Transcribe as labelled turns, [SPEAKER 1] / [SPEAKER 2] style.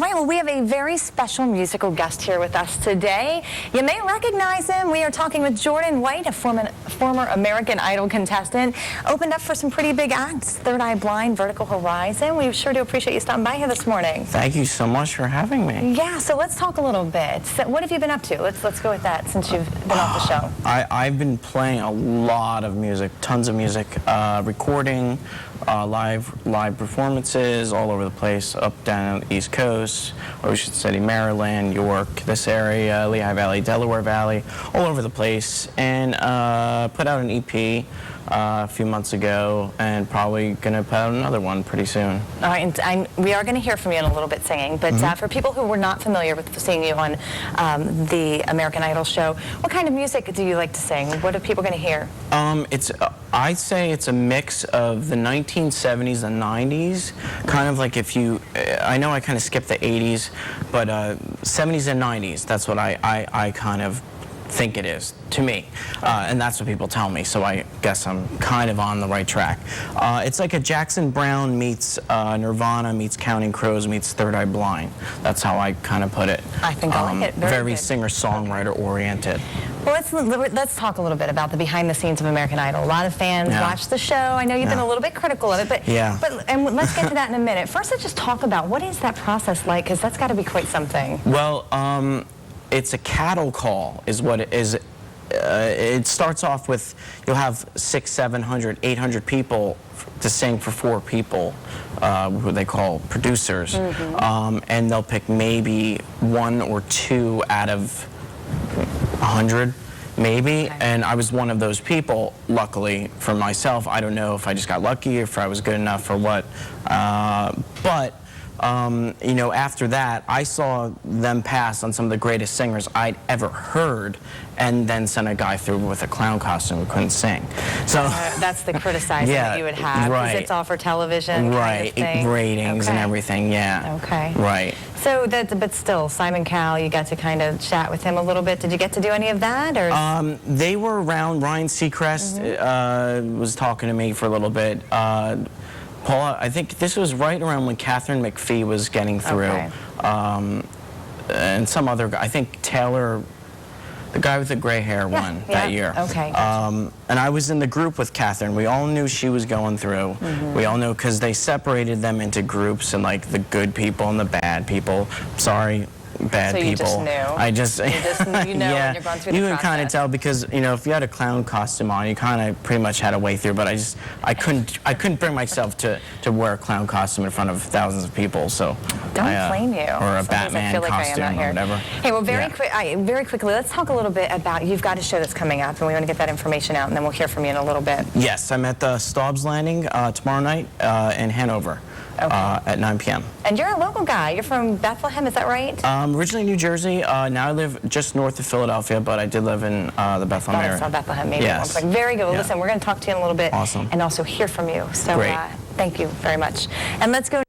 [SPEAKER 1] right, well, we have a very special musical guest here with us today. You may recognize him. We are talking with Jordan White, a former American Idol contestant. Opened up for some pretty big acts, Third Eye Blind, Vertical Horizon. We sure do appreciate you stopping by here this morning.
[SPEAKER 2] Thank you so much for having me.
[SPEAKER 1] Yeah, so let's talk a little bit. So what have you been up to? Let's go with that since you've been off the show.
[SPEAKER 2] I've been playing a lot of music, tons of music, recording, live performances all over the place, up, down the East Coast, Ocean City, Maryland, York, this area, Lehigh Valley, Delaware Valley, all over the place, and put out an EP a few months ago, and probably going to put out another one pretty soon.
[SPEAKER 1] All right, and we are going to hear from you in a little bit singing, but for people who were not familiar with seeing you on the American Idol show, what kind of music do you like to sing? What are people going to hear?
[SPEAKER 2] I'd say it's a mix of the 1970s and 90s, kind of like if you, I know I kind of skipped the 80s, but 70s and 90s, that's what I kind of think it is, to me. And that's what people tell me, so I guess I'm kind of on the right track. It's like a Jackson Browne meets Nirvana meets Counting Crows meets Third Eye Blind. That's how I kind of put it.
[SPEAKER 1] I think I like it.
[SPEAKER 2] Very singer-songwriter oriented.
[SPEAKER 1] Well, let's talk a little bit about the behind the scenes of American Idol. A lot of fans watch the show. I know you've been a little bit critical of it, but and let's get to that in a minute. First, let's just talk about what is that process like, because that's got to be quite something.
[SPEAKER 2] Well, it's a cattle call is what it is. It starts off with, you'll have 600, 700, 800 people to sing for 4 people, who they call producers, and they'll pick maybe 1 or 2 out of 100, maybe, and I was one of those people, luckily for myself. I don't know if I just got lucky, if I was good enough or what, but you know, after that, I saw them pass on some of the greatest singers I'd ever heard, and then sent a guy through with a clown costume who couldn't sing. So
[SPEAKER 1] that's the criticizing that you would have, because it's all for television,
[SPEAKER 2] right?
[SPEAKER 1] Kind of
[SPEAKER 2] Ratings and everything,
[SPEAKER 1] Okay.
[SPEAKER 2] Right.
[SPEAKER 1] So but still, Simon Cowell, you got to kind of chat with him a little bit. Did you get to do any of that, or?
[SPEAKER 2] They were around. Ryan Seacrest was talking to me for a little bit. Paula, I think this was right around when Catherine McPhee was getting through, and some other guy, I think Taylor, the guy with the gray hair, won that year.
[SPEAKER 1] Okay.
[SPEAKER 2] And I was in the group with Catherine. We all knew she was going through. We all knew, because they separated them into groups, and like the good people and the bad people. Sorry, bad people.
[SPEAKER 1] So you just knew. You know when you're going through the
[SPEAKER 2] you can
[SPEAKER 1] process.
[SPEAKER 2] kind of tell, because you know, if you had a clown costume on, you kind of pretty much had a way through. But I couldn't bring myself to wear a clown costume in front of thousands of people. So
[SPEAKER 1] don't blame you.
[SPEAKER 2] Or a
[SPEAKER 1] Sometimes
[SPEAKER 2] Batman
[SPEAKER 1] I feel like
[SPEAKER 2] costume
[SPEAKER 1] I am out
[SPEAKER 2] or
[SPEAKER 1] here.
[SPEAKER 2] whatever.
[SPEAKER 1] Hey, well, very quickly, let's talk a little bit about, you've got a show that's coming up, and we want to get that information out, and then we'll hear from you in a little bit.
[SPEAKER 2] Yes, I'm at the Staub's Landing tomorrow night in Hanover. At 9 p.m.
[SPEAKER 1] And you're a local guy. You're from Bethlehem, is that right?
[SPEAKER 2] Originally New Jersey. Now I live just north of Philadelphia, but I did live in the Bethlehem area.
[SPEAKER 1] I saw Bethlehem maybe
[SPEAKER 2] Yes.
[SPEAKER 1] once. Very good. Well, listen, we're going to talk to you in a little bit.
[SPEAKER 2] Awesome.
[SPEAKER 1] And also hear from you. So
[SPEAKER 2] Great.
[SPEAKER 1] Thank you very much. And let's go.